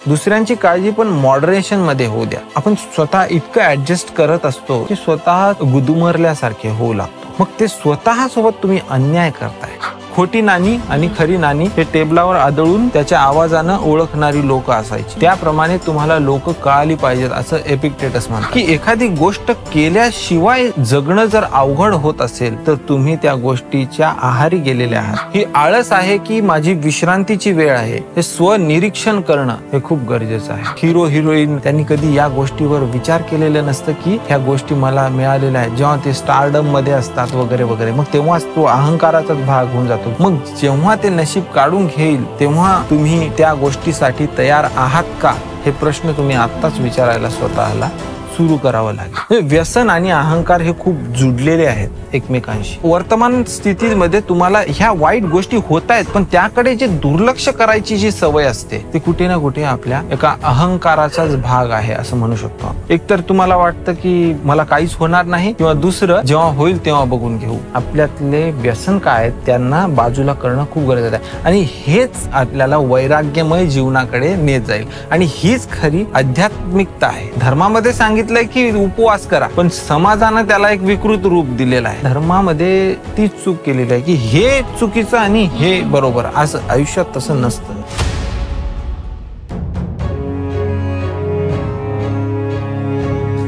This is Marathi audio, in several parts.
दुसऱ्यांची काळजी पण मॉडरेशन मध्ये होऊ द्या. आपण स्वतः इतकं ऍडजस्ट करत असतो की स्वतः गुदमरल्यासारखे होऊ लागतो. मग ते स्वतः सोबत तुम्ही अन्याय करताय. खोटी नाणी आणि खरी नाणी हे टेबलावर आदळून त्याच्या आवाजानं ओळखणारी लोक असायची. त्याप्रमाणे तुम्हाला लोक कळाली पाहिजेत असं एपिक्टेटस म्हणतात की एखादी गोष्ट केल्याशिवाय जगणं जर अवघड होत असेल तर तुम्ही त्या गोष्टीच्या आहारी गेलेले आहात. ही आळस आहे की माझी विश्रांतीची वेळ आहे हे स्वनिरीक्षण करणं हे खूप गरजेचं आहे. हिरो हिरोईन त्यांनी कधी या गोष्टीवर विचार केलेलं नसतं की ह्या गोष्टी मला मिळालेल्या आहेत. जेव्हा ते स्टारडम मध्ये असतात वगैरे वगैरे मग तेव्हाच तो अहंकाराचाच भाग होऊन जातो. मग जेव्हा ते नशीब काढून घेईल तेव्हा तुम्ही त्या गोष्टीसाठी तयार आहात का हे प्रश्न तुम्ही आत्ताच विचारायला स्वतःला सुरू करावं लागेल. व्यसन आणि अहंकार हे खूप जुडलेले आहेत एकमेकांशी. वर्तमान स्थितीमध्ये तुम्हाला ह्या वाईट गोष्टी होत आहेत पण त्याकडे जे दुर्लक्ष करायची जी सवय असते ती कुठे ना कुठे आपल्या एका अहंकाराचाच भाग आहे असं म्हणू शकतो. एकतर तुम्हाला वाटतं की मला काहीच होणार नाही किंवा दुसरं जेव्हा होईल तेव्हा बघून घेऊ. आपल्यातले व्यसन काय आहेत त्यांना बाजूला करणं खूप गरजेचं आहे आणि हेच आपल्याला वैराग्यमय जीवनाकडे नेत जाईल आणि हीच खरी आध्यात्मिकता आहे. धर्मामध्ये सांगितलं की उपवास करा पण समाजानं त्याला एक विकृत रूप दिलेलं आहे. धर्मामध्ये ती चूक केलेली आहे की हे चुकीचं आणि हे बरोबर. असं आयुष्यात तसं नसतं.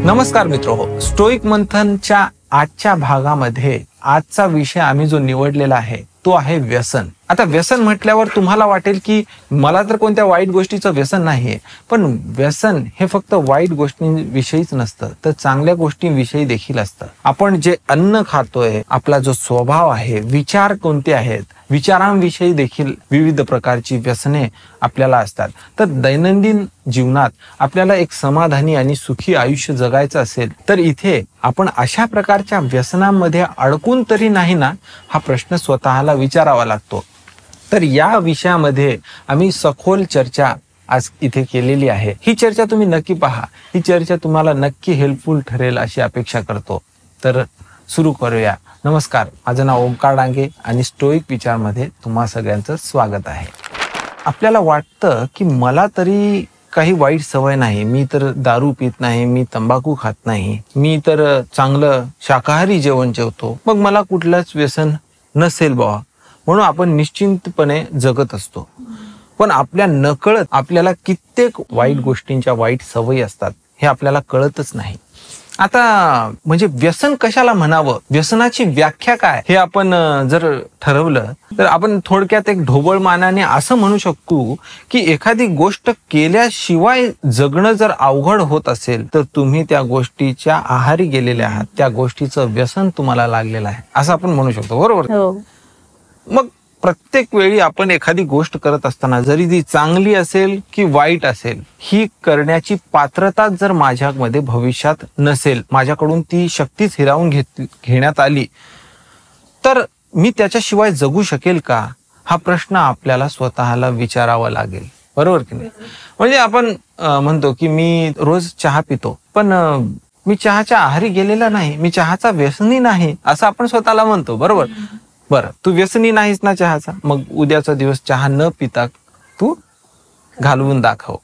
नमस्कार मित्रहो, स्टोईक मंथनच्या आजच्या भागामध्ये आजचा विषय आम्ही जो निवडलेला आहे तो आहे व्यसन. आता व्यसन म्हटल्यावर तुम्हाला वाटेल की मला तर कोणत्या वाईट गोष्टीचं व्यसन नाहीये, पण व्यसन हे फक्त वाईट गोष्टींविषयीच नसतं तर चांगल्या गोष्टींविषयी देखील असतं. आपण जे अन्न खातोय, आपला जो स्वभाव आहे, विचार कोणते आहेत, विचारांविषयी देखील विविध प्रकारची व्यसने आपल्याला असतात. तर दैनंदिन जीवनात आपल्याला एक समाधानी आणि सुखी आयुष्य जगायचं असेल तर इथे आपण अशा प्रकारच्या व्यसनांमध्ये अडकून तरी नाही ना हा प्रश्न स्वतःला विचारावा लागतो. तर या विषयामध्ये आम्ही सखोल चर्चा आज इथे केलेली आहे. ही चर्चा तुम्ही नक्की पहा. ही चर्चा तुम्हाला नक्की हेल्पफुल ठरेल अशी अपेक्षा करतो. तर सुरू करूया. नमस्कार, माझं नाव ओंकार डांगे आणि स्टोईक विचारमध्ये तुम्हा सगळ्यांचं स्वागत आहे. आपल्याला वाटतं की मला तरी काही वाईट सवय नाही, मी तर दारू पित नाही, मी तंबाखू खात नाही, मी तर चांगलं शाकाहारी जेवण जेवतो, मग मला कुठलंच व्यसन नसेल बाबा, म्हणून आपण निश्चिंतपणे जगत असतो. पण आपल्या नकळत आपल्याला कित्येक वाईट गोष्टींच्या वाईट सवयी असतात हे आपल्याला कळतच नाही. आता म्हणजे व्यसन कशाला म्हणावं, व्यसनाची व्याख्या काय हे आपण जर ठरवलं तर आपण थोडक्यात एक ढोबळ मानाने असं म्हणू शकतो की एखादी गोष्ट केल्याशिवाय जगणं जर अवघड होत असेल तर तुम्ही त्या गोष्टीच्या आहारी गेलेले आहात, त्या गोष्टीचं व्यसन तुम्हाला लागलेलं आहे असं आपण म्हणू शकतो. बरोबर. मग प्रत्येक वेळी आपण एखादी गोष्ट करत असताना जरी ती चांगली असेल की वाईट असेल, ही करण्याची पात्रता जर माझ्यामध्ये भविष्यात नसेल, माझ्याकडून ती शक्तीच हिरावून घेण्यात आली तर मी त्याच्याशिवाय जगू शकेल का हा प्रश्न आपल्याला स्वतःला विचारावा लागेल. बरोबर की नाही. म्हणजे आपण म्हणतो की मी रोज चहा पितो पण मी चहाच्या आहारी गेलेला नाही, मी चहाचा व्यसनी नाही असं आपण स्वतःला म्हणतो. बरोबर. बरं, तू व्यसनी नाहीस ना चहाचा, मग उद्याचा दिवस चहा न पिता तू घालवून दाखव.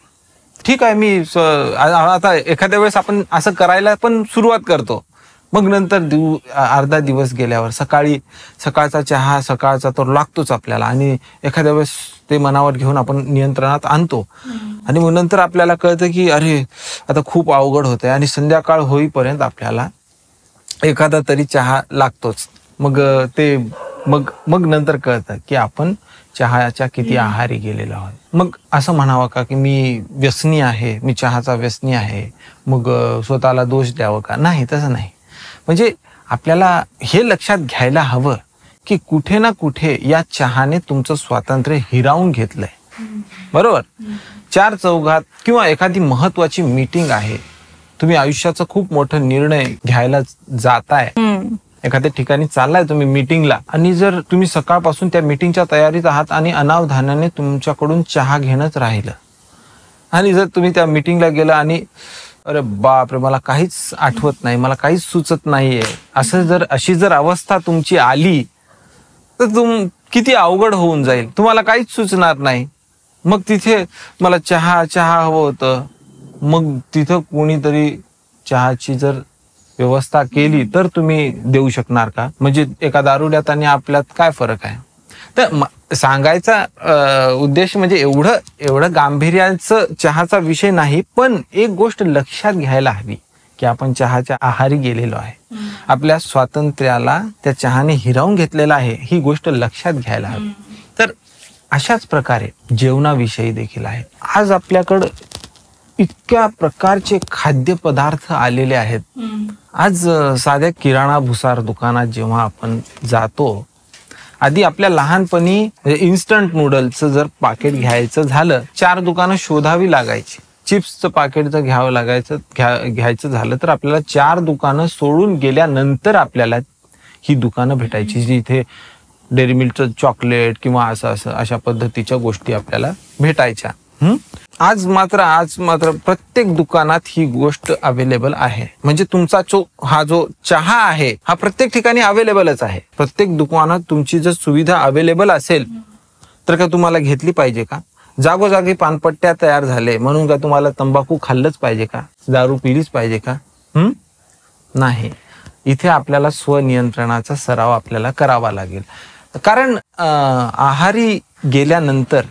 ठीक आहे, मी आता एखाद्या वेळेस आपण असं करायला पण सुरुवात करतो, मग नंतर अर्धा दिवस गेल्यावर सकाळचा चहा सकाळचा तर लागतोच आपल्याला आणि एखाद्या वेळेस ते मनावर घेऊन आपण नियंत्रणात आणतो आणि मग नंतर आपल्याला कळतं की अरे आता खूप अवघड होतंय आणि संध्याकाळ होईपर्यंत आपल्याला एखादा तरी चहा लागतोच. मग नंतर कळतं की आपण चहाच्या किती आहारी गेलेलो आहोत. मग असं म्हणावं का की मी व्यसनी आहे, मी चहाचा व्यसनी आहे, मग स्वतःला दोष द्यावं का? नाही, तसं नाही. म्हणजे आपल्याला हे लक्षात घ्यायला हवं की कुठे ना कुठे या चहाने तुमचं स्वातंत्र्य हिरावून घेतलंय. बरोबर. चार चौघात किंवा एखादी महत्वाची मीटिंग आहे, तुम्ही आयुष्याचा खूप मोठा निर्णय घ्यायला जाताय, एखाद्या ठिकाणी चाललाय तुम्ही मीटिंगला आणि जर तुम्ही सकाळपासून त्या मीटिंगच्या तयारीत आहात आणि अनावधानाने तुमच्याकडून चहा घेणंच राहिलं आणि जर तुम्ही त्या मीटिंगला गेला आणि अरे बापरे मला काहीच आठवत नाही, मला काहीच सुचत नाहीये, अशी जर अवस्था तुमची आली तर किती अवघड होऊन जाईल, तुम्हाला काहीच सुचणार नाही. मग तिथे मला चहा चहा हवं होतं, मग तिथं कोणीतरी चहाची जर व्यवस्था केली तर तुम्ही देऊ शकणार का? म्हणजे एका दारुड्यात आणि आपल्यात काय फरक आहे? तर सांगायचा उद्देश म्हणजे एवढं गांभीर्याचं चहाचा विषय नाही, पण एक गोष्ट लक्षात घ्यायला हवी की आपण चहाच्या आहारी गेलेलो आहे. आपल्या स्वातंत्र्याला त्या चहाने हिरावून घेतलेला आहे, ही गोष्ट लक्षात घ्यायला हवी. तर अशाच प्रकारे जेवणाविषयी देखील आहे. आज आपल्याकडं इतक्या प्रकारचे खाद्यपदार्थ आलेले आहेत. आज साध्या किराणा भुसार दुकानात जेव्हा आपण जातो, आधी आपल्या लहानपणी इन्स्टंट नूडल्सचं जर पाकिट घ्यायचं झालं 4 दुकानं शोधावी लागायची. चिप्सचं पाकिट जर घ्यावं लागायचं घ्यायचं झालं तर आपल्याला 4 दुकानं सोडून गेल्यानंतर आपल्याला ही दुकानं भेटायची, जिथे डेअरी मिल्कचं चॉकलेट किंवा अशा पद्धतीच्या गोष्टी आपल्याला भेटायच्या. आज मात्र प्रत्येक दुकानात ही गोष्ट अवेलेबल आहे. म्हणजे तुमचा हा जो चहा आहे हा प्रत्येक ठिकाणी अवेलेबलच आहे. प्रत्येक दुकानात तुमची जर सुविधा अवेलेबल असेल तर का तुम्हाला घेतली पाहिजे का? जागोजागी पानपट्ट्या तयार झाले म्हणून का तुम्हाला तंबाखू खाल्लंच पाहिजे का? दारू पिलीच पाहिजे का? नाही. इथे आपल्याला स्वनियंत्रणाचा सराव आपल्याला करावा लागेल. कारण आहारी गेल्यानंतर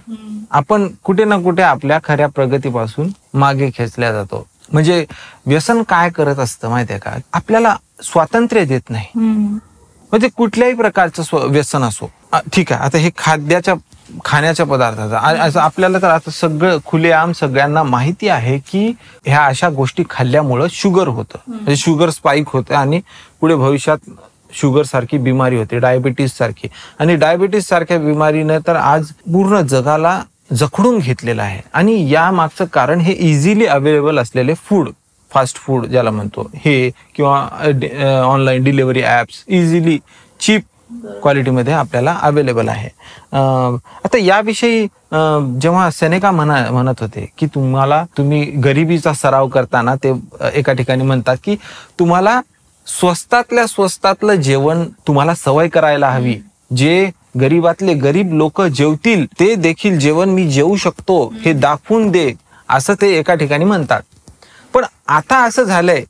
आपण कुठे ना कुठे आपल्या खऱ्या प्रगतीपासून मागे खेचल्या जातो. म्हणजे व्यसन काय करत असतं माहितीये का? आपल्याला स्वातंत्र्य देत नाही. म्हणजे कुठल्याही प्रकारचं व्यसन असो, ठीक आहे, आता हे खाण्याच्या पदार्थाचा असं आपल्याला तर आता सगळं खुलेआम सगळ्यांना माहिती आहे की ह्या अशा गोष्टी खाल्ल्यामुळं शुगर होतं, म्हणजे शुगर स्पाइक होतं आणि पुढे भविष्यात शुगर सारखी बिमारी होते, डायबिटीज सारखी. आणि डायबिटीज सारख्या बिमारीनं तर आज पूर्ण जगाला जखडून घेतलेलं आहे. आणि या मागचं कारण हे इझिली अवेलेबल असलेले फूड, फास्ट फूड ज्याला म्हणतो हे, किंवा online delivery apps easily cheap क्वालिटीमध्ये आपल्याला अवेलेबल आहे. आता याविषयी जेव्हा सेनेका म्हणत होते की तुम्ही गरिबीचा सराव करताना ते एका ठिकाणी म्हणतात की तुम्हाला स्वस्तातलं जेवण तुम्हाला सवय करायला हवी. जे गरीबातले गरीब लोक जेवतील ते देखील जेवण मी जेवू शकतो हे दाखवून दे, असं ते एका ठिकाणी म्हणतात. पण आता असं झालंय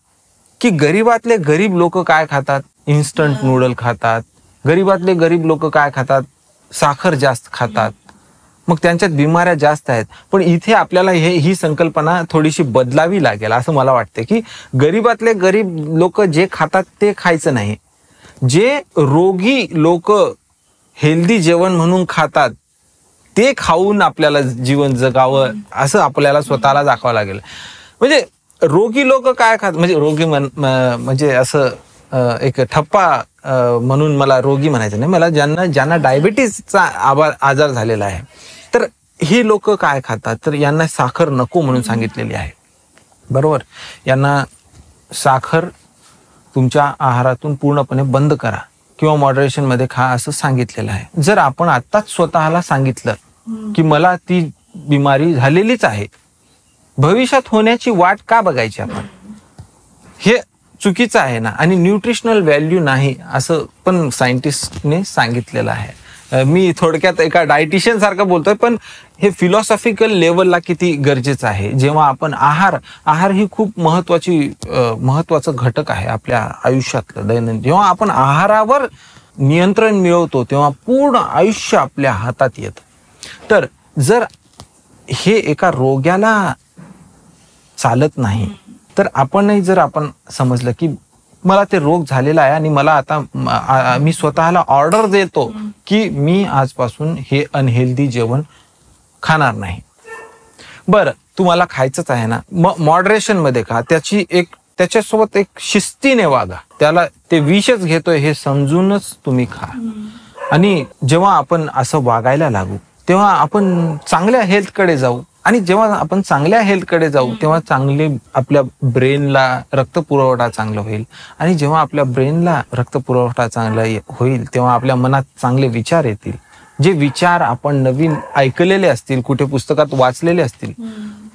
की गरीबातले गरीब लोक काय खातात? इन्स्टंट नूडल खातात. गरीबातले गरीब लोक काय खातात? साखर जास्त खातात. मग त्यांच्यात बिमाऱ्या जास्त आहेत. पण इथे आपल्याला ही संकल्पना थोडीशी बदलावी लागेल असं मला वाटते की गरीबातले गरीब लोक जे खातात ते खायचं नाही. जे रोगी लोक हेल्दी जेवण म्हणून खातात ते खाऊन आपल्याला जीवन जगावं असं आपल्याला स्वतःला दाखवावं लागेल. म्हणजे रोगी लोक काय खातात, म्हणजे रोगी म्हणजे असं एक ठप्पा म्हणून मला रोगी म्हणायचं नाही, मला ज्यांना डायबिटीसचा आजार झालेला आहे तर ही लोक काय खातात, तर यांना साखर नको म्हणून सांगितलेली आहे. बरोबर, यांना साखर तुमच्या आहारातून पूर्णपणे बंद करा किंवा मॉडरेशन मध्ये खा असं सांगितलेलं आहे. जर आपण आत्ताच स्वतःला सांगितलं की मला ती बिमारी झालेलीच आहे, भविष्यात होण्याची वाट का बघायची आपण? हे चुकीचं आहे ना. आणि न्यूट्रिशनल व्हॅल्यू नाही असं पण सायंटिस्टने सांगितलेलं आहे. मी थोडक्यात एका डायटिशियन सारखं बोलतोय, पण हे फिलॉसॉफिकल लेवलला किती गरजेचं आहे. जेव्हा आपण आहार ही खूप महत्वाचं घटक आहे आपल्या आयुष्यातलं दैनंदिन. जेव्हा आपण आहारावर नियंत्रण मिळवतो तेव्हा पूर्ण आयुष्य आपल्या हातात येतं. तर जर हे एका रोग्याला चालत नाही तर जर आपण समजलं की मला ते रोग झालेला आहे आणि मला आता मी स्वतःला ऑर्डर देतो की मी आजपासून हे अनहेल्दी जेवण खाणार नाही. बरं, तुम्हाला खायचंच आहे ना, मॉडरेशन मध्ये खा. त्याच्यासोबत एक शिस्तीने वागा. त्याला ते विषच घेतोय हे समजूनच तुम्ही खा. आणि जेव्हा आपण असं वागायला लागू तेव्हा आपण चांगल्या हेल्थकडे जाऊ. आणि जेव्हा आपण चांगल्या हेल्थकडे जाऊ तेव्हा चांगले आपल्या ब्रेनला रक्तपुरवठा चांगला होईल. आणि जेव्हा आपल्या ब्रेनला रक्तपुरवठा चांगला होईल तेव्हा आपल्या मनात चांगले विचार येतील. जे विचार आपण नवीन ऐकलेले असतील, कुठे पुस्तकात वाचलेले असतील,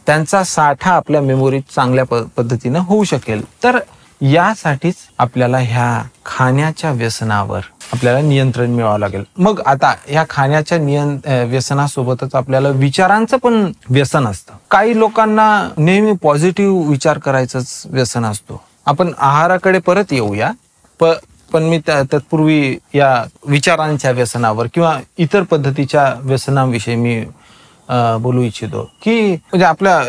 त्यांचा साठा आपल्या मेमोरीत चांगल्या पद्धतीनं होऊ शकेल. तर यासाठीच आपल्याला ह्या खाण्याच्या व्यसनावर आपल्याला नियंत्रण मिळवावं लागेल. मग आता ह्या खाण्याच्या व्यसनासोबतच आपल्याला विचारांचं पण व्यसन असतं. काही लोकांना नेहमी पॉझिटिव्ह विचार करायचंच व्यसन असतो. आपण आहाराकडे परत येऊया, पण मी तत्पूर्वी या विचारांच्या व्यसनावर किंवा इतर पद्धतीच्या व्यसनांविषयी मी बोलू इच्छितो की म्हणजे आपल्या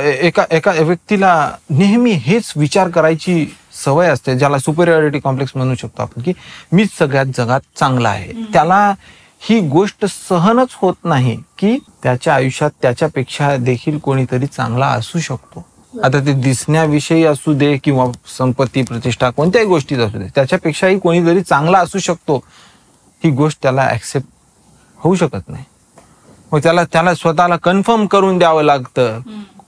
एका व्यक्तीला नेहमी हेच विचार करायची सवय असते, ज्याला सुपेरियरिटी कॉम्प्लेक्स म्हणू शकतो आपण, की मीच सगळ्यात जगात चांगला आहे. त्याला ही गोष्ट सहनच होत नाही की त्याच्या आयुष्यात त्याच्यापेक्षा देखील कोणीतरी चांगला असू शकतो. आता ते दिसण्याविषयी असू दे किंवा संपत्ती प्रतिष्ठा कोणत्याही गोष्टीत असू दे, त्याच्यापेक्षाही कोणीतरी चांगला असू शकतो, ही गोष्ट त्याला ऍक्सेप्ट होऊ शकत नाही. मग त्याला स्वतःला कन्फर्म करून द्यावं लागतं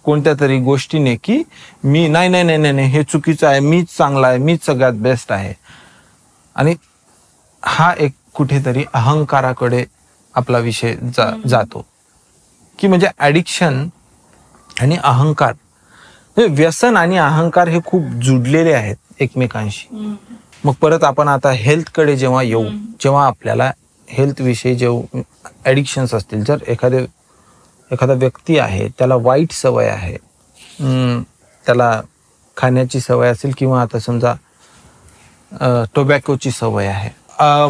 कोणत्या तरी गोष्टीने की मी नाही हे चुकीचं आहे, मीच चांगला आहे, मीच सगळ्यात बेस्ट आहे. आणि हा एक कुठेतरी अहंकाराकडे आपला विषय जातो की म्हणजे ऍडिक्शन आणि अहंकार, व्यसन आणि अहंकार हे खूप जुडलेले आहेत एकमेकांशी. मग परत आपण आता हेल्थकडे जेव्हा येऊ, जेव्हा आपल्याला हेल्थ विषयी जेव्हा ऍडिक्शन्स असतील, जर एखादा व्यक्ती आहे त्याला वाईट सवय आहे, त्याला खाण्याची सवय असेल किंवा आता समजा टोबॅकोची सवय आहे,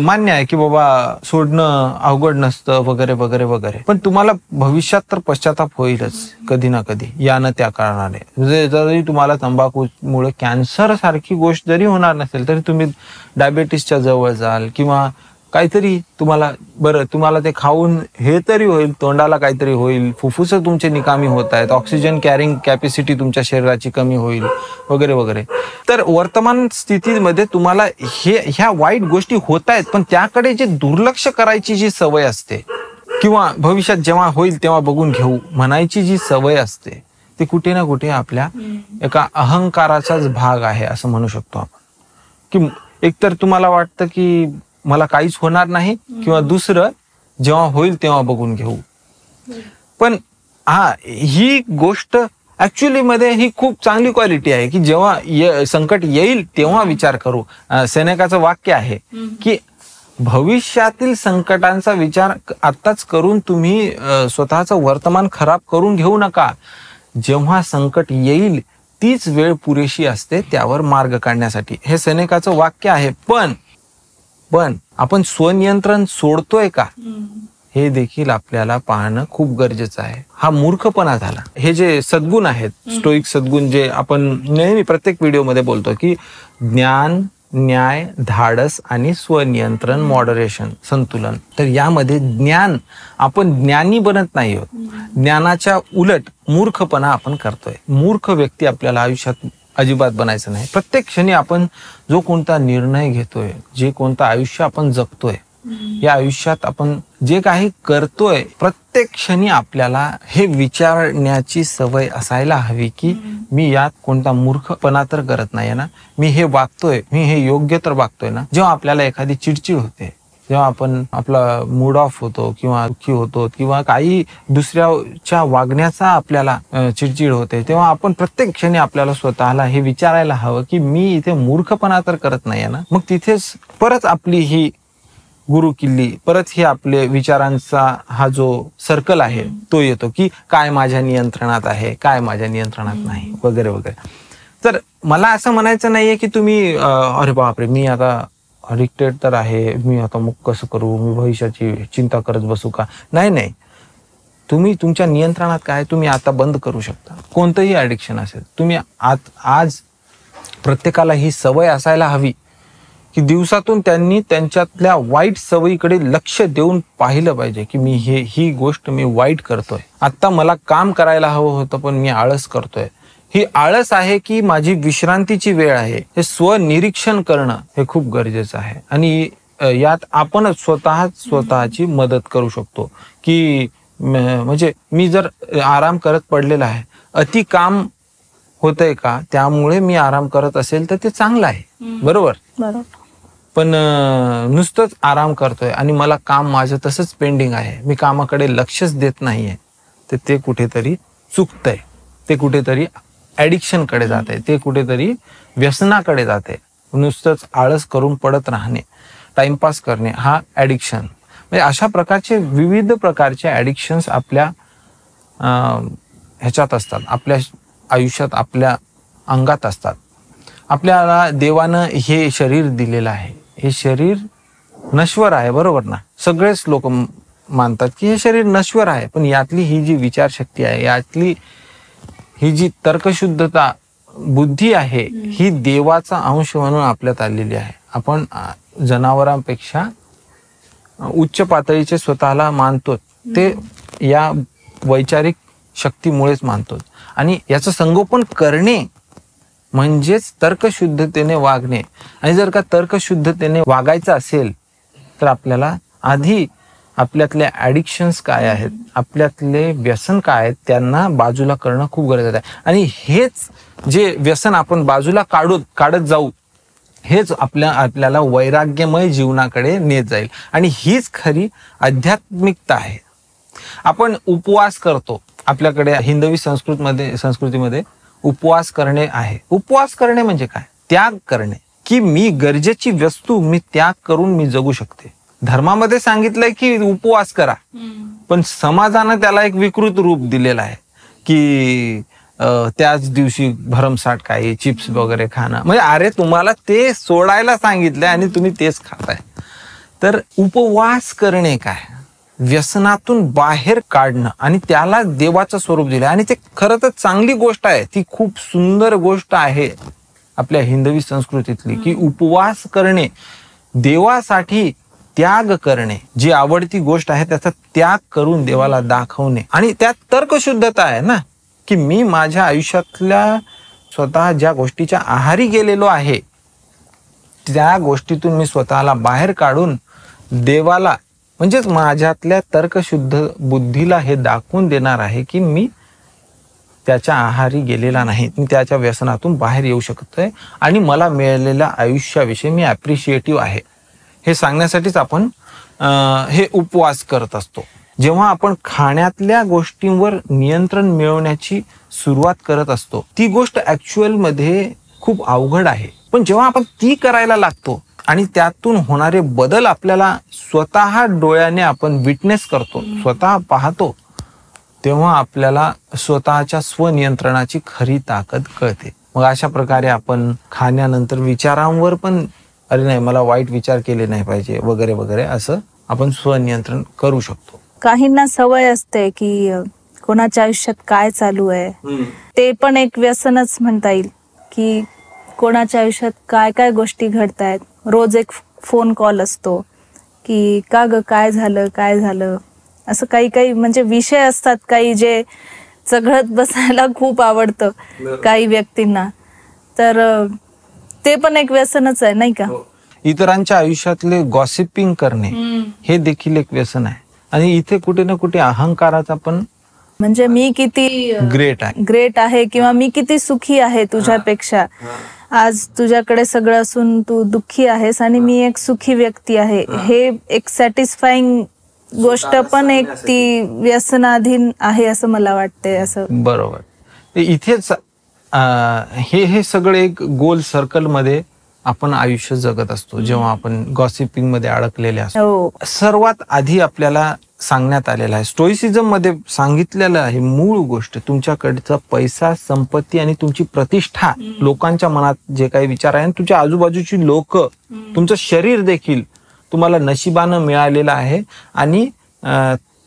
मान्य आहे की बाबा सोडणं अवघड नसतं वगैरे वगैरे वगैरे, पण तुम्हाला भविष्यात तर पश्चाताप होईलच कधी ना कधी या ना त्या कारणाने. म्हणजे जरी तुम्हाला तंबाखूमुळे कॅन्सर सारखी गोष्ट जरी होणार नसेल तरी तुम्ही डायबेटीसच्या जवळ जाल किंवा काहीतरी तुम्हाला ते खाऊन हे तरी होईल, तोंडाला काहीतरी होईल, फुफ्फुस तुमचे निकामी होत आहेत, ऑक्सिजन कॅरिंग कॅपॅसिटी तुमच्या शरीराची कमी होईल वगैरे वगैरे. तर वर्तमान स्थितीमध्ये तुम्हाला ह्या वाईट गोष्टी होत आहेत, पण त्याकडे जे दुर्लक्ष करायची जी सवय असते किंवा भविष्यात जेव्हा होईल तेव्हा बघून घेऊ म्हणायची जी सवय असते, ती कुठे ना कुठे आपल्या एका अहंकाराचाच भाग आहे असं म्हणू शकतो आपण. की एकतर तुम्हाला वाटतं की मला काहीच होणार नाही किंवा दुसरं जेव्हा होईल तेव्हा बघून घेऊ. पण ही गोष्ट ऍक्च्युअली मध्ये ही खूप चांगली क्वालिटी आहे की जेव्हा संकट येईल तेव्हा विचार करू. सेनेकाचं वाक्य आहे की भविष्यातील संकटांचा विचार आत्ताच करून तुम्ही स्वतःचं वर्तमान खराब करून घेऊ नका. जेव्हा संकट येईल तीच वेळ पुरेशी असते त्यावर मार्ग काढण्यासाठी, हे सेनेकाचं वाक्य आहे. पण आपण स्वनियंत्रण सोडतोय का हे देखील आपल्याला पाहणं खूप गरजेचं आहे. हा मूर्खपणा झाला. हे जे सद्गुण आहेत, स्टोईक सद्गुण, जे आपण नेहमी प्रत्येक व्हिडिओमध्ये बोलतो की ज्ञान, न्याय, धाडस आणि स्वनियंत्रण, मॉडरेशन, संतुलन. तर यामध्ये ज्ञान, आपण ज्ञानी बनत नाही आहोत, ज्ञानाच्या उलट मूर्खपणा आपण करतोय. मूर्ख व्यक्ती आपल्याला आयुष्यात अजिबात बनायचं नाही. प्रत्येक क्षणी आपण जो कोणता निर्णय घेतोय, जे कोणतं आयुष्य आपण जगतोय, या आयुष्यात आपण जे काही करतोय, प्रत्येक क्षणी आपल्याला हे विचारण्याची सवय असायला हवी की मी यात कोणता मूर्खपणा तर करत नाही ना, मी हे वागतोय, मी हे योग्य तर वागतोय ना. जेव्हा आपल्याला एखादी चिडचिड होते, जेव्हा आपण आपला मूड ऑफ होतो किंवा दुःखी होतो किंवा काही दुसऱ्याच्या वागण्याचा आपल्याला चिडचिड होते, तेव्हा आपण प्रत्येक क्षणी आपल्याला स्वतःला हे विचारायला हवं की मी इथे मूर्खपणा तर करत नाहीये ना. मग तिथेच परत आपली ही गुरु किल्ली, परत हे आपले विचारांचा हा जो सर्कल आहे तो येतो की काय माझ्या नियंत्रणात आहे, काय माझ्या नियंत्रणात नाही वगैरे वगैरे. तर मला असं म्हणायचं नाहीये की तुम्ही अरे बापरे मी आता अडिक्टेड तर आहे, मी आता मग कसं करू, मी भविष्याची चिंता करत बसू का. नाही, तुम्ही तुमच्या नियंत्रणात काय, तुम्ही आता बंद करू शकता. कोणतंही ऍडिक्शन असेल, तुम्ही आज प्रत्येकाला ही सवय असायला हवी की दिवसातून त्यांनी त्यांच्यातल्या वाईट सवयीकडे लक्ष देऊन पाहिलं पाहिजे की मी ही गोष्ट मी वाईट करतोय. आता मला काम करायला हवं होतं पण मी आळस करतोय. ही आळस आहे की माझी विश्रांतीची वेळ आहे, हे स्वनिरीक्षण करणं हे खूप गरजेचं आहे. आणि यात आपणच स्वतःची मदत करू शकतो की म्हणजे मी जर आराम करत पडलेला आहे, अति काम होतंय का, त्यामुळे मी आराम करत असेल तर ते चांगलं आहे, बरोबर. पण नुसतंच आराम करतोय आणि मला काम माझं तसंच पेंडिंग आहे, मी कामाकडे लक्षच देत नाहीये, तर ते कुठेतरी चुकतंय, ते कुठेतरी ऍडिक्शन कडे जाते, ते कुठेतरी व्यसनाकडे जाते. नुसतंच आळस करून पडत राहणे. टाइमपास करणे हा ॲडिक्शन. म्हणजे अशा प्रकारचे विविध प्रकारचे ॲडिक्शन्स आपल्या ह्याच्यात असतात, आपल्या आयुष्यात, आपल्या अंगात असतात. आपल्याला देवानं हे शरीर दिलेलं आहे, हे शरीर नश्वर आहे, बरोबर ना. सगळेच लोक मानतात की हे शरीर नश्वर आहे, पण यातली ही जी विचारशक्ती आहे, यातली ही जी तर्कशुद्धता बुद्धी आहे, ही देवाचा अंश म्हणून आपल्यात आलेली आहे. आपण जनावरांपेक्षा उच्च पातळीचे स्वतःला मानतो, ते या वैचारिक शक्तीमुळेच मानतो. आणि याचं संगोपन करणे म्हणजेच तर्कशुद्धतेने वागणे. आणि जर का तर्कशुद्धतेने वागायचं असेल तर आपल्याला आधी आपल्यातले ॲडिक्शन्स काय आहेत, आपल्यातले व्यसन काय आहेत, त्यांना बाजूला करणं खूप गरजेचं आहे. आणि हेच जे व्यसन आपण बाजूला काढत जाऊ, हेच आपल्याला वैराग्यमय जीवनाकडे नेत जाईल. आणि हीच खरी आध्यात्मिकता आहे. आपण उपवास करतो, आपल्याकडे हिंदवी संस्कृतीमध्ये उपवास करणे आहे. उपवास करणे म्हणजे काय? त्याग करणे, की मी गरजेची वस्तू मी त्याग करून मी जगू शकते. धर्मामध्ये सांगितलंय की उपवास करा, पण समाजानं त्याला एक विकृत रूप दिलेलं आहे की त्याच दिवशी भरमसाठ काही चिप्स वगैरे खाणं. म्हणजे अरे तुम्हाला ते सोडायला सांगितलंय आणि तुम्ही तेच खाताय. तर उपवास करणे काय? व्यसनातून बाहेर काढणं, आणि त्याला देवाचं स्वरूप दिलं. आणि ते खरं तर चांगली गोष्ट आहे, ती खूप सुंदर गोष्ट आहे आपल्या हिंदवी संस्कृतीतली, की उपवास करणे, देवासाठी त्याग करणे, जी आवडती गोष्ट आहे त्याचा त्याग करून देवाला दाखवणे. आणि त्यात तर्कशुद्धता आहे ना, की मी माझ्या आयुष्यातल्या स्वतः ज्या गोष्टीच्या आहारी गेलेलो आहे, त्या गोष्टीतून मी स्वतःला बाहेर काढून देवाला, म्हणजेच माझ्यातल्या तर्कशुद्ध बुद्धीला हे दाखवून देणार आहे की मी त्याच्या आहारी गेलेला नाही, मी त्याच्या व्यसनातून बाहेर येऊ शकतोय आणि मला मिळालेल्या आयुष्याविषयी मी ॲप्रिशिएटिव्ह आहे, हे सांगण्यासाठीच आपण हे उपवास करत असतो. जेव्हा आपण खाण्यातल्या गोष्टींवर नियंत्रण मिळवण्याची सुरुवात करत असतो, ती गोष्ट ॲक्च्युअलमध्ये खूप अवघड आहे. पण जेव्हा आपण ती करायला लागतो आणि त्यातून होणारे बदल आपल्याला स्वतः डोळ्याने आपण विटनेस करतो, स्वतः पाहतो, तेव्हा आपल्याला स्वतःच्या स्वनियंत्रणाची खरी ताकद कळते. मग अशा प्रकारे आपण खाण्यानंतर विचारांवर पण, अरे नाही मला वाईट विचार केले नाही पाहिजे वगैरे वगैरे, असं आपण स्वनियंत्रण करू शकतो. काहींना सवय असते की कोणाच्या आयुष्यात काय चालू आहे ते पण एक व्यसनच म्हणता येईल, की कोणाच्या आयुष्यात काय काय गोष्टी घडतायत. रोज एक फोन कॉल असतो की का ग काय झालं, असं काही म्हणजे विषय असतात काही जे चघळत बसायला खूप आवडतं काही व्यक्तींना. तर ते पण एक व्यसनच आहे नाही का? इतरांच्या आयुष्यातले गॉसिपिंग करणे हे देखील एक व्यसन आहे. आणि इथे कुठे ना कुठे अहंकाराचा पण, म्हणजे मी किती ग्रेट आहे किंवा मी किती सुखी आहे तुझ्यापेक्षा, आज तुझ्याकडे सगळं असून तू दुःखी आहेस आणि मी एक सुखी व्यक्ती आहे, हे एक सॅटिस्फाईंग गोष्ट पण एक ती व्यसनाधीन आहे असं मला वाटते. असं बरोबर. इथेच हे सगळं एक गोल सर्कल मध्ये आपण आयुष्य जगत असतो जेव्हा आपण गॉसिपिंग मध्ये अडकलेले असतो. सर्वात आधी आपल्याला सांगण्यात आलेलं आहे, स्टोइसिझम मध्ये सांगितलेलं आहे, मूळ गोष्ट तुमच्याकडचा पैसा, संपत्ती आणि तुमची प्रतिष्ठा, लोकांच्या मनात जे काही विचार आहे, तुमच्या आजूबाजूची लोक, तुमचं शरीर देखील तुम्हाला नशिबानं मिळालेलं आहे आणि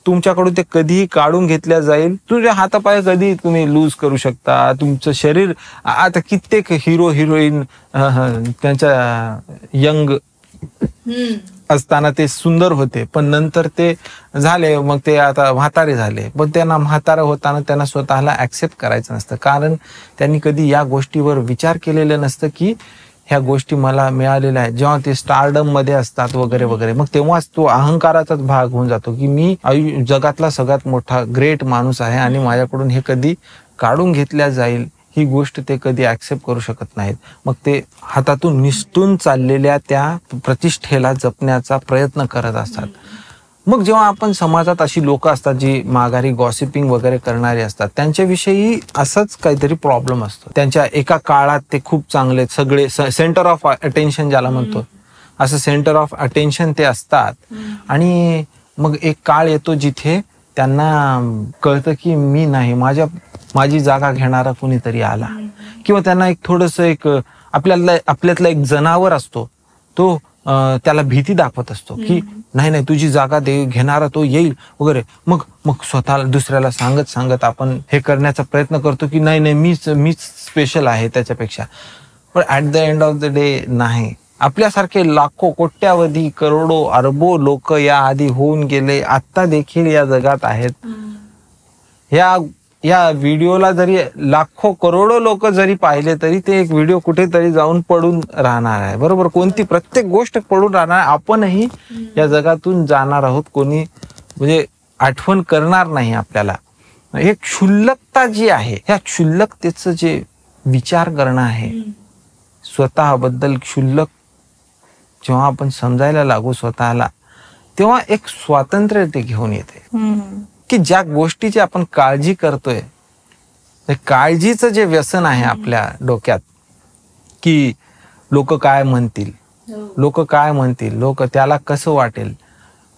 तुमच्याकडून ते कधीही काढून घेतल्या जाईल. तुझ्या हातापाय कधी तुम्ही लूज करू शकता. तुमचं शरीर, आता कित्येक हिरो हिरोईन त्यांच्या यंग असताना ते सुंदर होते, पण नंतर ते झाले, मग ते आता म्हातारे झाले. पण त्यांना म्हातारे होताना त्यांना स्वतःला ऍक्सेप्ट करायचं नसतं, कारण त्यांनी कधी या गोष्टीवर विचार केलेलं नसतं की ह्या गोष्टी मला मिळालेल्या आहेत. जेव्हा ते स्टारडम मध्ये असतात वगैरे वगैरे, मग तेव्हाच तो अहंकाराचाच भाग होऊन जातो की मी जगातला सगळ्यात मोठा ग्रेट माणूस आहे आणि माझ्याकडून हे कधी काढून घेतल्या जाईल ही गोष्ट ते कधी ऍक्सेप्ट करू शकत नाहीत. मग ते हातातून निसटून चाललेल्या त्या प्रतिष्ठेला जपण्याचा प्रयत्न करत असतात. मग जेव्हा आपण समाजात अशी लोक असतात जी माघारी गॉसिपिंग वगैरे करणारी असतात, त्यांच्याविषयी असंच काहीतरी प्रॉब्लेम असतो. त्यांच्या एका काळात ते खूप चांगले, सगळे सेंटर ऑफ अटेन्शन ज्याला म्हणतो, असं सेंटर ऑफ अटेन्शन ते असतात. आणि मग एक काळ येतो जिथे त्यांना कळतं की मी नाही, माझी जागा घेणारा कुणीतरी आला. किंवा त्यांना एक थोडंसं एक आपल्यातला एक जनावर असतो, तो त्याला भीती दाखवत असतो की नाही तुझी जागा घेणारा तो येईल वगैरे. मग स्वतःला दुसऱ्याला सांगत आपण हे करण्याचा प्रयत्न करतो की नाही मीच स्पेशल आहे त्याच्यापेक्षा. पण at the end of the day नाही. आपल्यासारखे लाखो, कोट्यावधी, करोडो, अरबो लोक या आधी होऊन गेले, आत्ता देखील या जगात आहेत. या व्हिडिओला जरी लाखो करोडो लोक जरी पाहिले तरी ते एक व्हिडिओ कुठेतरी जाऊन पडून राहणार आहे. बरोबर, प्रत्येक गोष्ट पडून राहणार. आपणही या जगातून जाणार आहोत. कोणी म्हणजे आठवण करणार नाही आपल्याला. एक क्षुल्लकता जी आहे, ह्या क्षुल्लकतेचं जे विचार करणं आहे, स्वतःबद्दल क्षुल्लक जेव्हा आपण समजायला लागू स्वतःला, तेव्हा एक स्वातंत्र्य ते घेऊन येते की ज्या गोष्टीची आपण काळजी करतोय, काळजीचं जे व्यसन आहे आपल्या डोक्यात की लोक काय म्हणतील, लोक त्याला कसं वाटेल,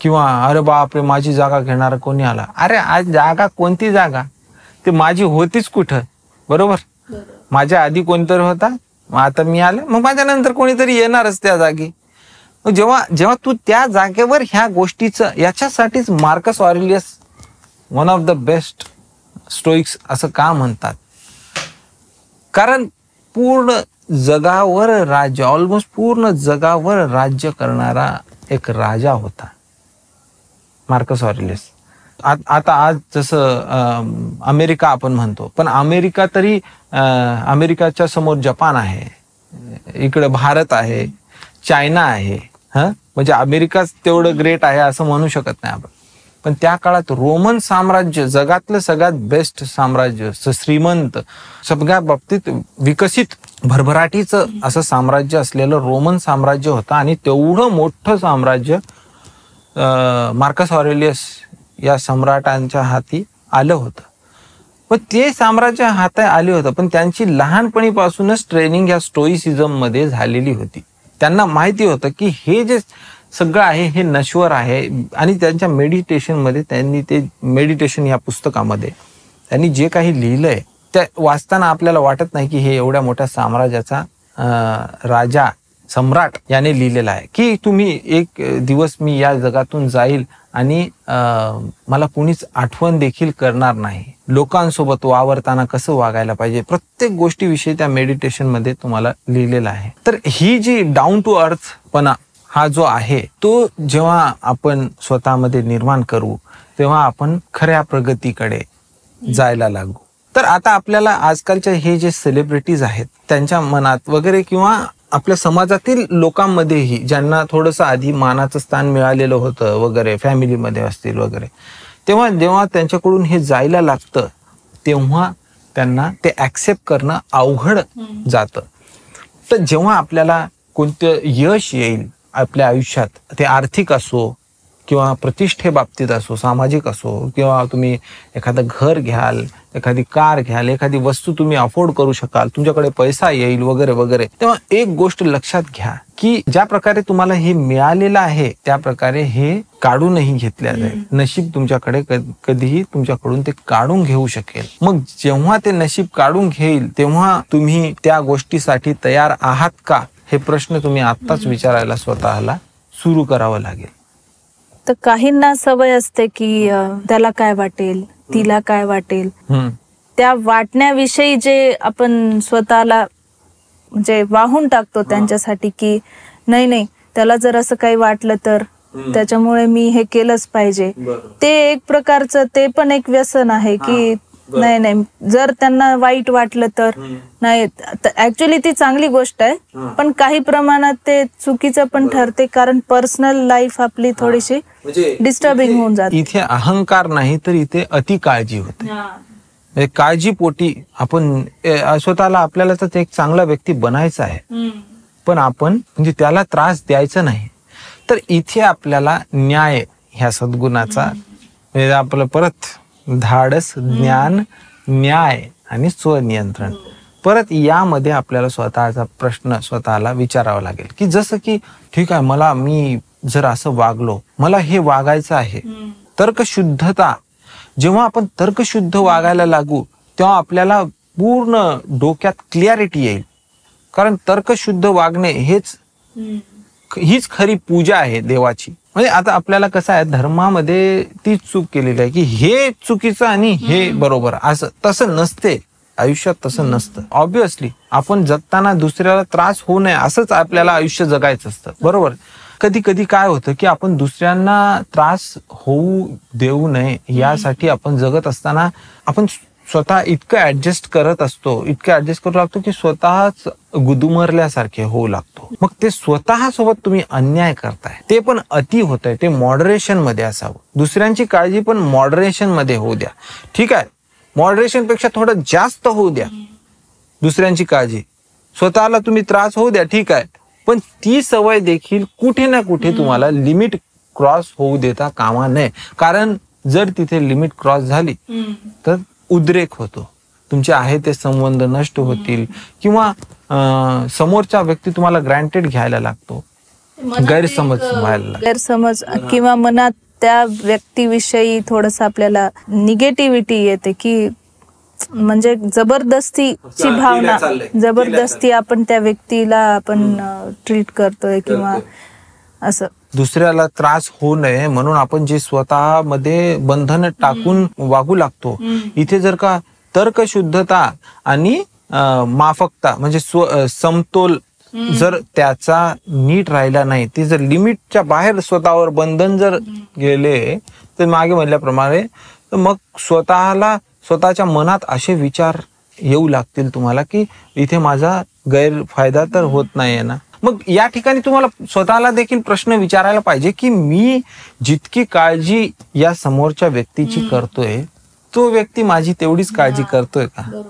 किंवा अरे बापरे माझी जागा घेणारा कोणी आला. अरे आज जागा, कोणती जागा, ते माझी होतीच कुठं. बरोबर, माझ्या आधी कोणतरी होता, मग आता मी आले, मग माझ्यानंतर कोणीतरी येणारच त्या जागी. जेव्हा तू त्या जागेवर ह्या गोष्टीचं, याच्यासाठीच Marcus Aurelius one of the best Stoics असं का म्हणतात, कारण ऑलमोस्ट पूर्ण जगावर राज्य करणारा एक राजा होता मार्कस ऑरेलियस. आता आज जसं अमेरिका आपण म्हणतो, पण अमेरिकाच्या समोर जपान आहे, इकडे भारत आहे, चायना आहे. म्हणजे अमेरिकाच तेवढं ग्रेट आहे असं म्हणू शकत नाही आपण. पण त्या काळात रोमन साम्राज्य, जगातलं सगळ्यात बेस्ट साम्राज्य, श्रीमंत, सगळ्या बाबतीत विकसित, भरभराटीचं असं साम्राज्य असलेलं रोमन साम्राज्य होतं. आणि तेवढं मोठं साम्राज्य मार्कस ऑरेलियस या सम्राटांच्या हाती आलं होतं. पण ते साम्राज्य हाती आले होतं, पण त्यांची लहानपणीपासूनच ट्रेनिंग या स्टोइसिझम मध्ये झालेली होती. त्यांना माहिती होतं की हे जे सगळं आहे हे नश्वर आहे. आणि त्यांच्या मेडिटेशनमध्ये, त्यांनी ते मेडिटेशन या पुस्तकामध्ये त्यांनी जे काही लिहिलंय ते वाचताना आपल्याला वाटत नाही की हे एवढ्या मोठ्या साम्राज्याचा राजा, सम्राट याने लिहिलेला आहे की तुम्ही एक दिवस मी या जगातून जाईल आणि मला कुणीच आठवण देखील करणार नाही. लोकांसोबत वावरताना कसं वागायला पाहिजे, प्रत्येक गोष्टीविषयी त्या मेडिटेशन मध्ये तुम्हाला लिहिलेलं आहे. तर ही जी डाऊन टू अर्थ पणा हा जो आहे, तो जेव्हा आपण स्वतःमध्ये निर्माण करू, तेव्हा आपण खऱ्या प्रगतीकडे जायला लागू. तर आता आपल्याला आजकालच्या हे जे सेलिब्रिटीज आहेत त्यांच्या मनात वगैरे, किंवा आपल्या समाजातील लोकांमध्येही ज्यांना थोडंसं आधी मानाचं स्थान मिळालेलं होतं वगैरे, फॅमिलीमध्ये असतील वगैरे, तेव्हा जेव्हा त्यांच्याकडून हे जायला लागतं तेव्हा त्यांना ते ऍक्सेप्ट करणं अवघड जातं. तर जेव्हा आपल्याला कोणतं यश येईल आपल्या आयुष्यात, ते आर्थिक असो किंवा प्रतिष्ठेबाबतीत असो, सामाजिक असो, किंवा तुम्ही एखादं घर घ्याल, एखादी कार घ्याल, एखादी वस्तू तुम्ही अफोर्ड करू शकाल, तुमच्याकडे पैसा येईल वगैरे वगैरे, तेव्हा एक गोष्ट लक्षात घ्या की ज्या प्रकारे तुम्हाला हे मिळालेलं आहे त्या प्रकारे हे काढूनही घेतल्या जाईल. नशीब तुमच्याकडे कधीही तुमच्याकडून ते काढून घेऊ शकेल. मग जेव्हा ते नशीब काढून घेईल तेव्हा तुम्ही त्या गोष्टीसाठी तयार आहात का, हे प्रश्न तुम्ही आत्ताच विचारायला स्वतःला सुरू करावं लागेल. तर काहींना सवय असते की त्याला काय वाटेल, तिला काय वाटेल, त्या वाटण्याविषयी जे आपण स्वतःला म्हणजे वाहून टाकतो त्यांच्यासाठी की नाही त्याला जर असं काही वाटलं तर त्याच्यामुळे मी हे केलंच पाहिजे. ते एक प्रकारचं, ते पण एक व्यसन आहे की नाही जर त्यांना वाईट वाटलं तर नाही. ऍक्च्युली ती चांगली गोष्ट आहे, पण काही प्रमाणात ते चुकीचं पण ठरते, कारण पर्सनल लाईफ आपली थोडीशी डिस्टर्बिंग होऊन जाते. इथे अहंकार नाही तर इथे अति काळजी होते. काळजीपोटी आपण स्वतःला, आपल्याला तर एक चांगला व्यक्ती बनायचा आहे, पण आपण म्हणजे त्याला त्रास द्यायचा नाही. तर इथे आपल्याला न्याय ह्या सद्गुणाचा, आपलं परत धाडस, ज्ञान, न्याय आणि स्वनियंत्रण, परत यामध्ये आपल्याला स्वतःचा प्रश्न स्वतःला विचारावा लागेल की जसं की ठीक आहे, मी जर असं वागलो, मला हे वागायचं आहे. तर्कशुद्धता, जेव्हा आपण तर्कशुद्ध वागायला लागू तेव्हा आपल्याला पूर्ण डोक्यात क्लिअरिटी येईल. कारण तर्कशुद्ध वागणे हीच खरी पूजा आहे देवाची. म्हणजे आता आपल्याला कसं आहे, धर्मामध्ये तीच चूक केलेली आहे की हे चुकीचं आणि हे बरोबर, असं तसं नसते. आयुष्यात तसं नसतं. ऑब्व्हियसली आपण जगताना दुसऱ्याला त्रास होऊ नये असंच आपल्याला आयुष्य जगायचं असतं, बरोबर. कधी कधी काय होतं की आपण दुसऱ्यांना त्रास होऊ देऊ नये यासाठी आपण जगत असताना आपण स्वतः इतकं ऍडजस्ट करत असतो, इतकं ऍडजस्ट करू लागतो की स्वतःच गुदमरल्यासारखे होऊ लागतो. मग ते स्वतः सोबत तुम्ही अन्याय करताय, ते पण अति होत आहे. ते मॉडरेशन मध्ये असावं. दुसऱ्यांची काळजी पण मॉडरेशन मध्ये होऊ द्या. ठीक आहे, मॉडरेशन पेक्षा थोडं जास्त होऊ द्या दुसऱ्यांची काळजी. स्वतःला तुम्ही त्रास होऊ द्या, ठीक आहे, पण ती सवय देखील कुठे ना कुठे तुम्हाला लिमिट क्रॉस होऊ देता कामा नये. कारण जर तिथे लिमिट क्रॉस झाली तर उद्रेक होतो, तुमचे आहे ते संबंध नष्ट होतील किंवा समोरचा व्यक्ती तुम्हाला ग्रँटेड घ्यायला लागतो, गैरसमज किंवा मनात त्या व्यक्तीविषयी थोडस आपल्याला निगेटिव्हिटी येते की म्हणजे जबरदस्तीची भावना, जबरदस्ती आपण त्या व्यक्तीला आपण ट्रीट करतोय किंवा असं. दुसऱ्याला त्रास होऊ नये म्हणून आपण जे स्वतः मध्ये बंधन टाकून वागू लागतो. इथे जर का तर्कशुद्धता आणि माफकता म्हणजे समतोल जर त्याचा नीट राहिला नाही, ते जर लिमिटच्या बाहेर स्वतःवर बंधन जर गेले तर मागे म्हणल्याप्रमाणे मग स्वतःच्या मनात असे विचार येऊ लागतील तुम्हाला की इथे माझा गैरफायदा तर होत नाहीये ना. मग या ठिकाणी तुम्हाला स्वतःला देखील प्रश्न विचारायला पाहिजे की मी जितकी काळजी या समोरच्या व्यक्तीची करतोय, तो व्यक्ती माझी तेवढीच काळजी करतोय का?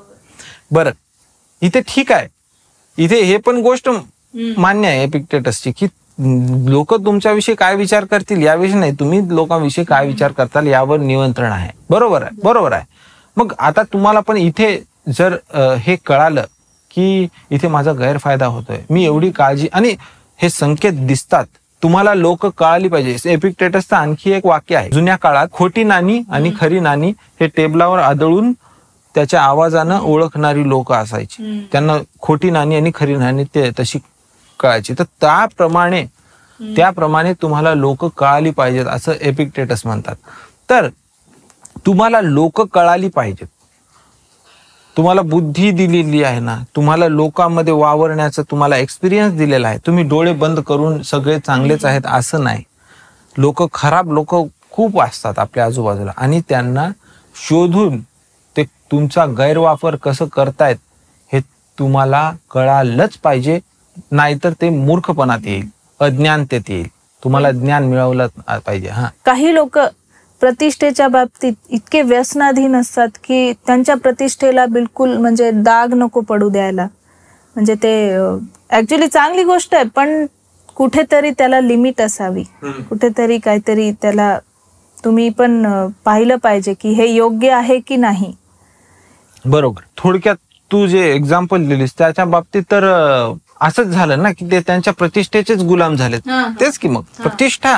बरं, इथे ठीक आहे, इथे हे पण गोष्ट मान्य आहे एपिक्टेटसची की लोक तुमच्याविषयी काय विचार करतील याविषयी नाही, तुम्ही लोकांविषयी काय विचार करताल यावर नियंत्रण आहे. बरोबर आहे, बरोबर आहे. मग आता तुम्हाला पण इथे जर हे कळालं की इथे माझा गैरफायदा होतोय, मी एवढी काळजी, आणि हे संकेत दिसतात तुम्हाला, लोक कळाली पाहिजे. एपिक्टेटसचं आणखी एक वाक्य आहे, जुन्या काळात खोटी नाणी आणि खरी नाणी हे टेबलावर आदळून त्याच्या आवाजानं ओळखणारी लोक असायची. त्यांना खोटी नाणी आणि खरी नाणी ते तशी कळायची. तर त्याप्रमाणे तुम्हाला लोक कळाली पाहिजेत असं एपिक्टेटस म्हणतात. तर तुम्हाला लोक कळाली पाहिजेत. तुम्हाला बुद्धी दिलेली आहे ना, तुम्हाला लोकांमध्ये वावरण्याचं तुम्हाला एक्सपिरियन्स दिलेला आहे. तुम्ही डोळे बंद करून सगळे चांगलेच आहेत असं नाही. खराब लोक खूप असतात आपल्या आजूबाजूला आणि त्यांना शोधून ते तुमचा गैरवापर कसं करतायत हे तुम्हाला कळालंच पाहिजे. नाहीतर ते मूर्खपणात येईल, अज्ञानतेत येईल. तुम्हाला ज्ञान मिळवलं पाहिजे. काही लोक प्रतिष्ठेच्या बाबतीत इतके व्यसनाधीन असतात की त्यांच्या प्रतिष्ठेला बिलकुल म्हणजे दाग नको पडू द्यायला. म्हणजे ते ऍक्च्युली चांगली गोष्ट आहे, पण कुठेतरी त्याला लिमिट असावी, कुठेतरी काहीतरी त्याला तुम्ही पण पाहिलं पाहिजे की हे योग्य आहे की नाही. बरोबर. थोडक्यात तू जे एक्झाम्पल दिलीस त्याच्या बाबतीत तर असंच झालं ना की ते त्यांच्या प्रतिष्ठेचेच गुलाम झालेत. तेच की मग प्रतिष्ठा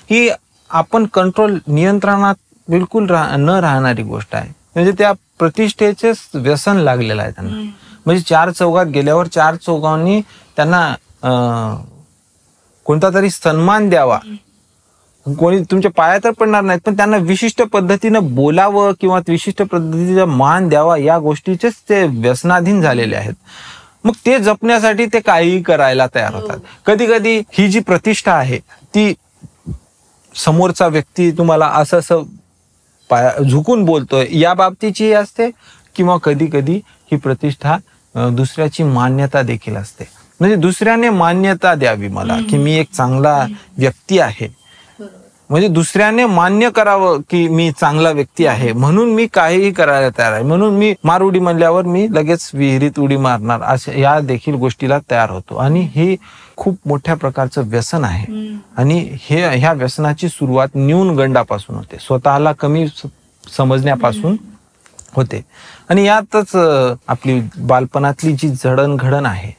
ही आपण कंट्रोल, नियंत्रणात बिलकुल न राहणारी गोष्ट आहे. म्हणजे त्या प्रतिष्ठेचेच व्यसन लागलेलं आहे त्यांना. म्हणजे चार चौघात गेल्यावर चार चौघांनी त्यांना कोणता तरी सन्मान द्यावा. कोणी तुमच्या पाया तर पडणार नाहीत, पण त्यांना विशिष्ट पद्धतीनं बोलावं किंवा विशिष्ट पद्धतीचा मान द्यावा, या गोष्टीचेच ते व्यसनाधीन झालेले आहेत. मग ते जपण्यासाठी ते काहीही करायला तयार होतात. कधी कधी ही जी प्रतिष्ठा आहे ती समोरचा व्यक्ती तुम्हाला असं झुकून बोलतोय या बाबतीची असते, किंवा कधी कधी ही प्रतिष्ठा दुसऱ्याची मान्यता देखील असते. म्हणजे दुसऱ्याने मान्यता द्यावी मला की मी एक चांगला व्यक्ती आहे. म्हणजे दुसऱ्याने मान्य करावं की मी चांगला व्यक्ती आहे, म्हणून मी काहीही करायला तयार आहे. म्हणून मी मार उडी म्हणल्यावर मी लगेच विहिरीत उडी मारणार, अशा या देखील गोष्टीला तयार होतो. आणि हे खूप मोठ्या प्रकारचं व्यसन आहे. आणि ह्या व्यसनाची सुरुवात न्यूनगंडापासून होते, स्वतःला कमी समजण्यापासून होते. आणि यातच आपली बालपणातली जी जडणघडण आहे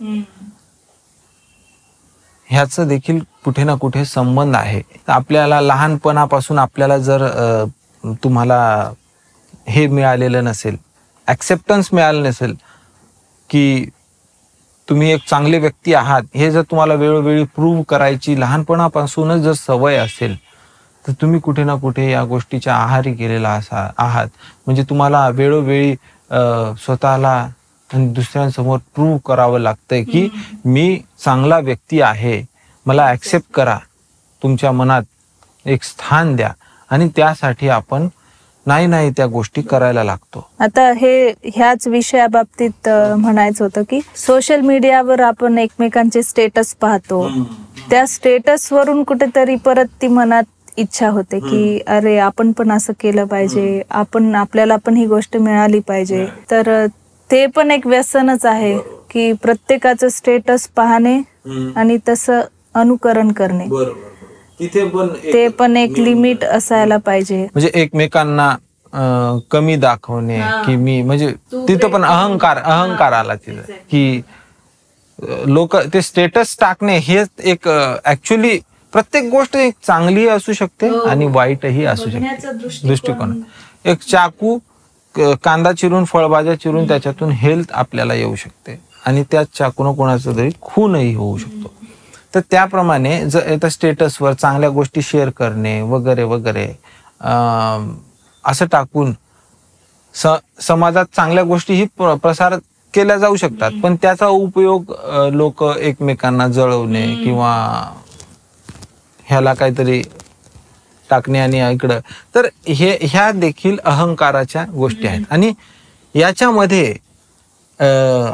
ह्याचं देखील कुठे ना कुठे संबंध आहे. आपल्याला लहानपणापासून आपल्याला जर तुम्हाला हे मिळालेलं नसेल, ॲक्सेप्टन्स मिळालं नसेल की तुम्ही एक चांगले व्यक्ती आहात, हे जर तुम्हाला वेळोवेळी प्रूव्ह करायची लहानपणापासूनच जर सवय असेल तर तुम्ही कुठे ना कुठे या गोष्टीच्या आहारी गेलेला आहात. म्हणजे तुम्हाला वेळोवेळी स्वतःला आणि दुसऱ्यांसमोर प्रूव्ह करावं लागतंय की मी चांगला व्यक्ती आहे, मला ॲक्सेप्ट करा, तुमच्या मनात एक स्थान द्या. आणि त्यासाठी आपण नाही त्या गोष्टी करायला लागतो. आता ह्याच विषयाबाबतीत म्हणायचं होतं की सोशल मीडियावर आपण एकमेकांचे स्टेटस पाहतो, त्या स्टेटस वरून कुठेतरी परत ती मनात इच्छा होते की अरे आपण पण असं केलं पाहिजे, आपल्याला पण ही गोष्ट मिळाली पाहिजे. तर ते पण एक व्यसनच आहे की प्रत्येकाचं स्टेटस पाहणे आणि तसं अनुकरण करणे. ते पण एक लिमिट असायला पाहिजे. म्हणजे एकमेकांना कमी दाखवणे की मी, म्हणजे तिथं पण अहंकार आला तिथं की लोक ते स्टेटस टाकणे हे एक ऍक्च्युली प्रत्येक गोष्ट एक चांगली असू शकते आणि वाईटही असू शकते. दृष्टिकोन, एक चाकू कांदा चिरून फळभाज्या चिरून त्याच्यातून हेल्थ आपल्याला येऊ शकते आणि त्याच चाकून कोणाचा तरी खूनही होऊ शकतो. तर त्याप्रमाणे जर स्टेटसवर चांगल्या गोष्टी शेअर करणे वगैरे वगैरे असं टाकून समाजात चांगल्या गोष्टीही प्रसार केल्या जाऊ शकतात, पण त्याचा उपयोग लोक एकमेकांना जळवणे किंवा ह्याला काहीतरी टाकणे आणि इकडं, तर ह्या देखील अहंकाराच्या गोष्टी आहेत. आणि याच्यामध्ये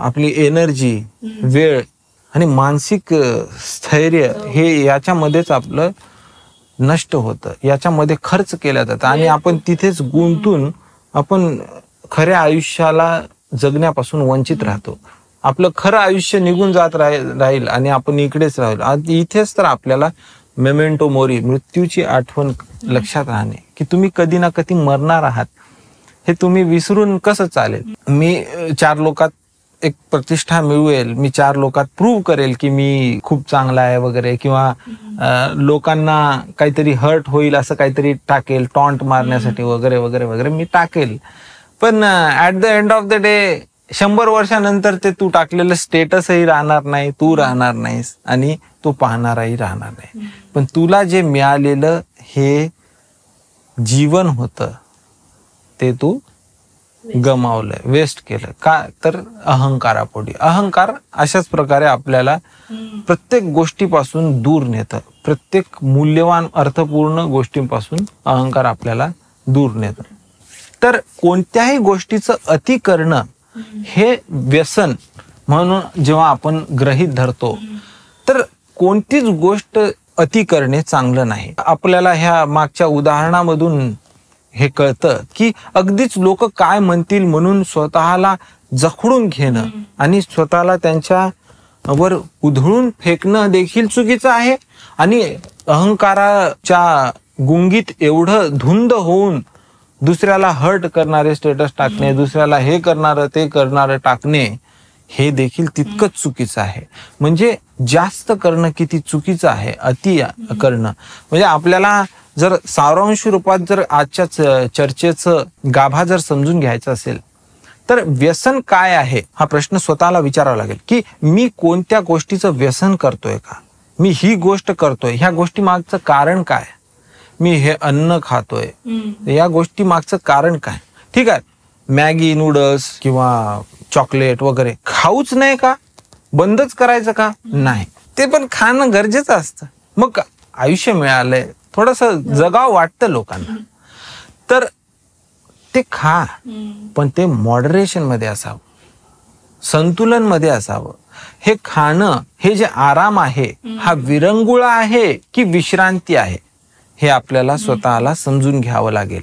आपली एनर्जी, वेळ आणि मानसिक स्थैर्य हे याच्यामध्येच आपलं नष्ट होतं, याच्यामध्ये खर्च केला जातं आणि आपण तिथेच गुंतून आपण खऱ्या आयुष्याला जगण्यापासून वंचित राहतो. आपलं खरं आयुष्य निघून जात राहील आणि आपण इकडेच राहील. इथेच तर आपल्याला मेमेंटो मोरी, मृत्यूची आठवण लक्षात राहणे की तुम्ही कधी ना कधी मरणार आहात हे तुम्ही विसरून कसं चालेल. मी 4 लोकात एक प्रतिष्ठा मिळवेल, मी 4 लोकात प्रूव्ह करेल की मी खूप चांगला आहे वगैरे, किंवा लोकांना काहीतरी हर्ट होईल असं काहीतरी टाकेल टॉन्ट मारण्यासाठी वगैरे वगैरे वगैरे मी टाकेल. पण at the end of the day 100 वर्षानंतर ते तू टाकलेलं स्टेटसही राहणार नाही, तू राहणार नाहीस आणि तो पाहणाराही राहणार नाही. पण तुला जे मिळालेलं हे जीवन होतं ते तू गमावलंय, वेस्ट केलं का, तर अहंकारापोटी. अहंकार अशाच प्रकारे आपल्याला प्रत्येक गोष्टीपासून दूर नेतं, प्रत्येक मूल्यवान अर्थपूर्ण गोष्टींपासून अहंकार आपल्याला दूर नेतं. तर कोणत्याही गोष्टीचं अति करणं हे व्यसन म्हणून जेव्हा आपण गृहीत धरतो तर कोणतीच गोष्ट अति करणे चांगलं नाही. आपल्याला ह्या मागच्या उदाहरणामधून हे कळतं की अगदीच लोक काय म्हणतील म्हणून स्वतःला जखडून घेणं आणि स्वतःला त्यांच्यावर उधळून फेकणं देखील चुकीचं आहे. आणि अहंकाराच्या गुंगीत एवढं धुंद होऊन दुसऱ्याला हर्ट करणारे स्टेटस टाकणे, दुसऱ्याला हे करणारं ते करणारं टाकणे हे देखील तितकंच चुकीचं आहे. म्हणजे जास्त करणं किती चुकीचं आहे, अति करणं. म्हणजे आपल्याला जर सारांश रूपात जर आजच्या चर्चेचं गाभा जर समजून घ्यायचं असेल तर व्यसन काय आहे हा प्रश्न स्वतःला विचारावा लागेल की मी कोणत्या गोष्टीचं व्यसन करतोय का, मी ही गोष्ट करतोय ह्या गोष्टी मागचं कारण काय, मी हे अन्न खातोय या गोष्टी मागचं कारण काय. ठीक आहे, मॅगी नूडल्स किंवा चॉकलेट वगैरे खाऊच नाही का, बंदच करायचं का, नाही, ते पण खाणं गरजेचं असतं. मग आयुष्य मिळालंय, थोडंसं जगावं वाटतं लोकांना, तर ते खा, पण ते मॉडरेशन मध्ये असावं, संतुलन मध्ये असावं. हे खाणं, हे जे आराम आहे हा विरंगुळा आहे की विश्रांती आहे हे आपल्याला स्वतःला समजून घ्यावं लागेल.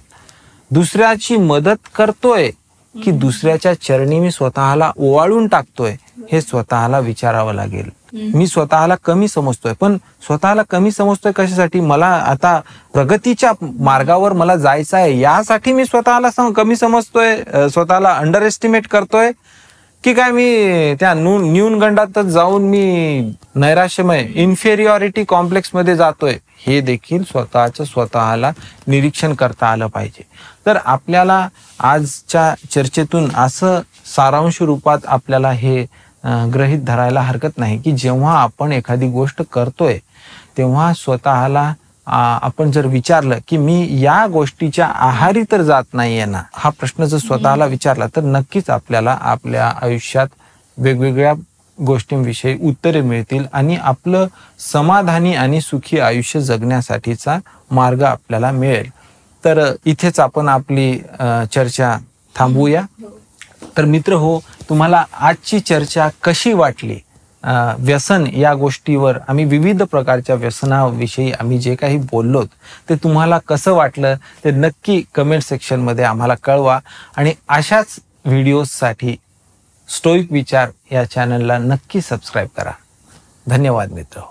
दुसऱ्याची मदत करतोय की दुसऱ्याच्या चरणी मी स्वतःला ओवाळून टाकतोय हे स्वतःला विचारावं लागेल. मी स्वतःला कमी समजतोय, पण स्वतःला कमी समजतोय कशासाठी? मला आता प्रगतीच्या मार्गावर मला जायचं आहे, यासाठी मी स्वतःला कमी समजतोय, स्वतःला अंडर एस्टिमेट करतोय, की काय मी त्या न्यूनगंडातच जाऊन मी नैराश्यमय इन्फेरियॉरिटी कॉम्प्लेक्स मध्ये जातोय? हे देखील स्वतःला निरीक्षण करता आलं पाहिजे. तर आपल्याला आजच्या चर्चेतून असं सारांश रूपात आपल्याला हे गृहीत धरायला हरकत नाही की जेव्हा आपण एखादी गोष्ट करतोय तेव्हा स्वतःला आपण जर विचारलं की मी या गोष्टीच्या आहारी तर जात नाहीये ना, हा प्रश्न जर स्वतःला विचारला तर नक्कीच आपल्याला आपल्या आयुष्यात वेगवेगळ्या गोष्टींविषयी उत्तरे मिळतील आणि आपलं समाधानी आणि सुखी आयुष्य जगण्यासाठीचा मार्ग आपल्याला मिळेल. तर इथेच आपण आपली चर्चा थांबवूया. तर मित्र हो, तुम्हाला आजची चर्चा कशी वाटली? व्यसन या गोष्टीवर आम्ही विविध प्रकारच्या व्यसनाविषयी आम्ही जे काही बोललोत ते तुम्हाला कसं वाटलं ते नक्की कमेंट सेक्शनमध्ये आम्हाला कळवा. आणि अशाच व्हिडिओजसाठी स्टोईक विचार या चॅनलला नक्की सबस्क्राईब करा. धन्यवाद मित्र.